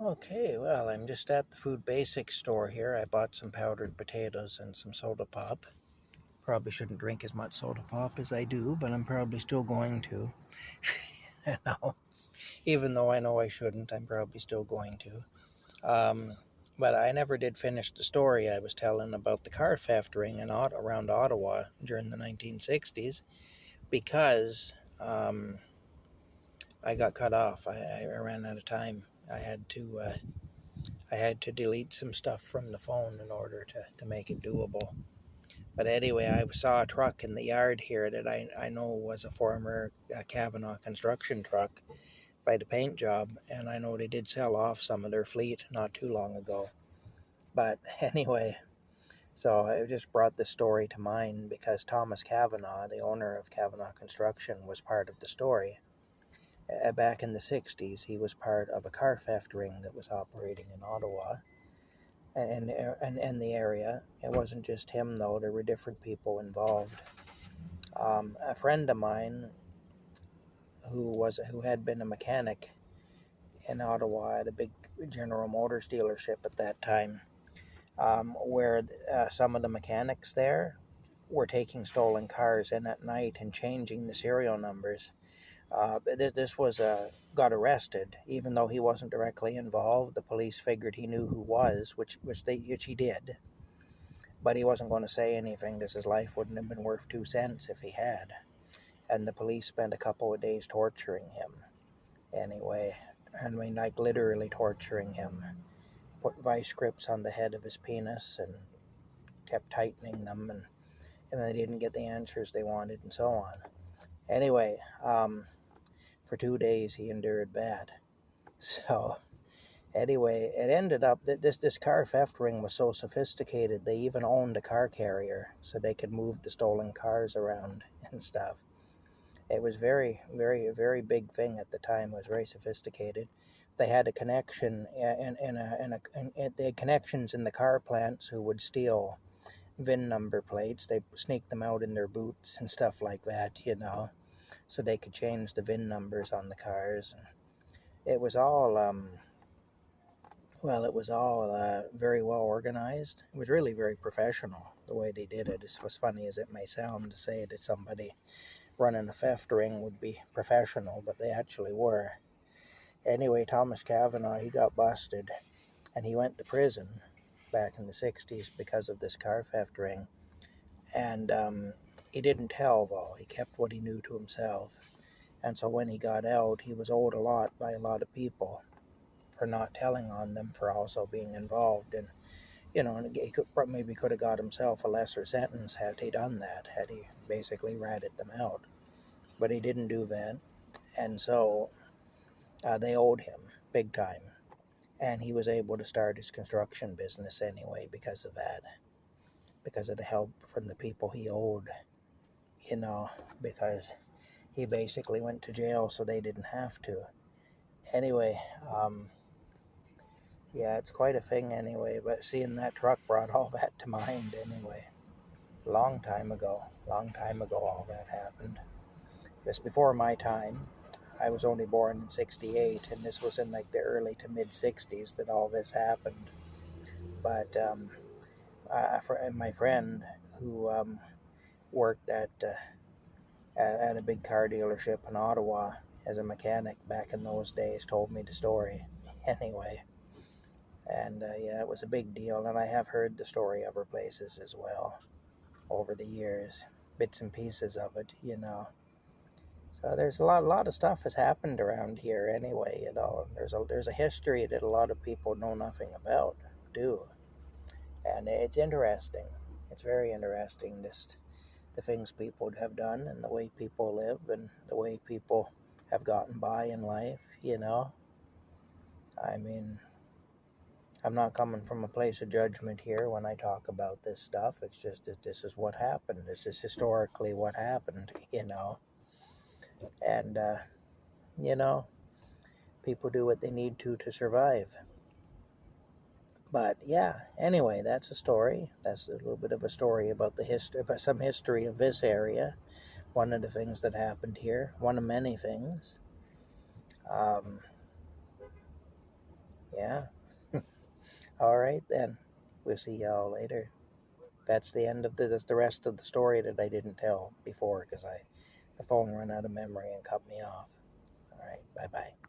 Okay, well, I'm just at the Food Basics store here. I bought some powdered potatoes and some soda pop. Probably shouldn't drink as much soda pop as I do, but I'm probably still going to. You know, even though I know I shouldn't, I'm probably still going to. Um, but I never did finish the story I was telling about the car theft ring around Ottawa during the 1960s because I got cut off. I ran out of time. I had to delete some stuff from the phone in order to make it doable. But anyway, I saw a truck in the yard here that I know was a former Kavanaugh construction truck by the paint job, and I know they did sell off some of their fleet not too long ago. But anyway, so I just brought this story to mind because Thomas Kavanaugh, the owner of Kavanaugh Construction, was part of the story. Back in the 60s, he was part of a car theft ring that was operating in Ottawa and the area. It wasn't just him, though, there were different people involved. A friend of mine who had been a mechanic in Ottawa at a big General Motors dealership at that time, where some of the mechanics there were taking stolen cars in at night and changing the serial numbers. This was got arrested, even though he wasn't directly involved. The police figured he knew who was, which he did, but he wasn't going to say anything because his life wouldn't have been worth 2 cents if he had. And the police spent a couple of days torturing him. Anyway, I mean, like literally torturing him. Put vice grips on the head of his penis and kept tightening them, and they didn't get the answers they wanted, and so on. Anyway, for 2 days he endured that. So anyway, it ended up that this car theft ring was so sophisticated they even owned a car carrier so they could move the stolen cars around and stuff. It was very big thing at the time. It was very sophisticated. They had a connection they had connections in the car plants who would steal VIN number plates. They sneak them out in their boots and stuff like that, so they could change the VIN numbers on the cars. It was all very well organized. It was really very professional the way they did it. It's as funny as it may sound to say that somebody running a theft ring would be professional, but they actually were. Anyway, Thomas Kavanaugh, he got busted, and he went to prison back in the 60s because of this car theft ring. And he didn't tell, though. He kept what he knew to himself. And so when he got out, he was owed a lot by a lot of people for not telling on them, for also being involved. And, he could have got himself a lesser sentence had he done that, had he basically ratted them out. But he didn't do that. And so they owed him big time. And he was able to start his construction business anyway because of that, because of the help from the people he owed, because he basically went to jail so they didn't have to. Anyway, yeah, it's quite a thing anyway, but seeing that truck brought all that to mind anyway. Long time ago all that happened. Just before my time. I was only born in 68, and this was in like the early to mid 60s that all this happened. But my friend who worked at a big car dealership in Ottawa as a mechanic back in those days told me the story anyway. And yeah, it was a big deal, and I have heard the story other places as well over the years, bits and pieces of it, So there's a lot of stuff has happened around here anyway, There's a history that a lot of people know nothing about, do. And it's interesting. It's very interesting, just the things people have done and the way people live and the way people have gotten by in life, I mean, I'm not coming from a place of judgment here when I talk about this stuff. It's just that this is what happened. This is historically what happened, And, people do what they need to survive. But yeah, anyway, that's a story. That's a little bit of a story about about some history of this area. One of the things that happened here, one of many things. Yeah. All right then. We'll see y'all later. That's the end of that's the rest of the story that I didn't tell before because the phone ran out of memory and cut me off. All right. Bye bye.